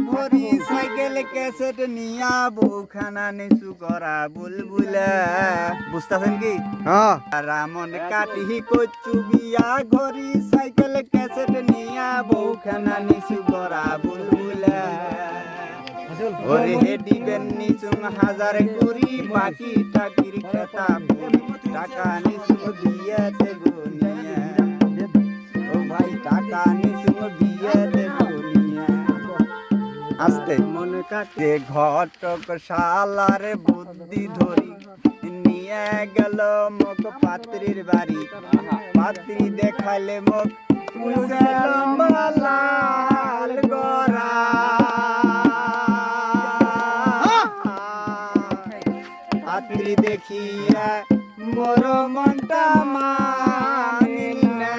ঘড়ি cycle cassette নিয়া বউখানা নিচু করা বুলবুলা বুঝতেছেন কি রামন কাটি কচু বিয়া ঘড়ি সাইকেল ক্যাসেট নিয়া বউখানা নিচু করা বুলবুলা ওরে হে দিবেন নিচুং হাজার করি বাকি টাকির খেতা টাকা নিচু দিয়েছে গুনিয়া ও ভাই টাকা নিচু দিয়েছে গুনিয়া আস্তে মনে কাটে ঘটক শালার বুদ্ধি ধরি নিয়ে গেল মুখ পাত্রীর বাড়ি পাত্রী দেখাইলে মুখ লাল গরা পাত্রী দেখিয়া মোর মনটা মানিল না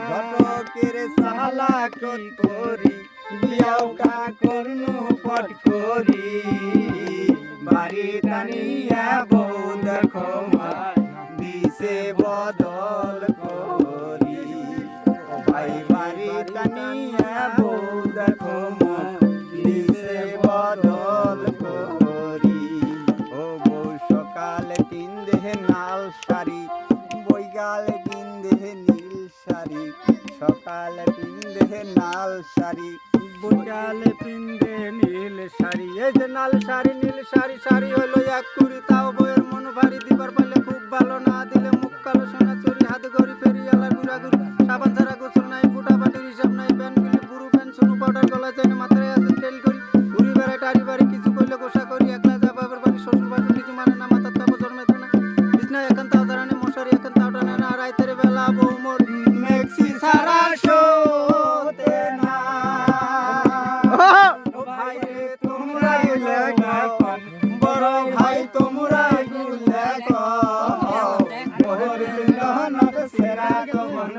ঘটকের শালা করি বিয়াও কা করনু পট করি বাড়ি তানিয়া বউ দেখো দিছে বদল করি ভাই বাড়ি তানিয়া বউ দেখো দিছে বদল করি ও বউ সকালে পিন্দে নাল শাড়ি বৈগালে পিন্দে নীল শাড়ি সকালে পিন্দে নাল শাড়ি বৈকালে পিন্দে নীল শাড়ি এই যে নাল শাড়ি নীল শাড়ি শাড়ি হলো এক কুড়ি তাও বইয়ের মন ভারী দিবার পাইলে খুব ভালো না দিলে মুখ কালো সোনা চুরি হাতে গড়ি ফেরি আলার ঘুরাঘুরি সাবান ছাড়া গোসল নাই ফুটা বাটির হিসাব নাই প্যান্ট গিলি বুড়ু প্যান্ট সোনু পাউডার গলা চাইনে মাথায় আছে তেল করি ঘুরি বেড়ায় টারি বাড়ি কিছু কইলে গোসা করি একলা যা বাবার বাড়ি শ্বশুর বাড়ি কিছু মানে না মাথার তাপো জন্মে না বিছনা এখন তাও দাঁড়ানে মশারি এখন তাও টানে না রাইতের বেলা বউ মোর মেক্সি সারা শোতে না ভাই রে তোমরা বড় ভাই তোমরা মোহর সেরা কমন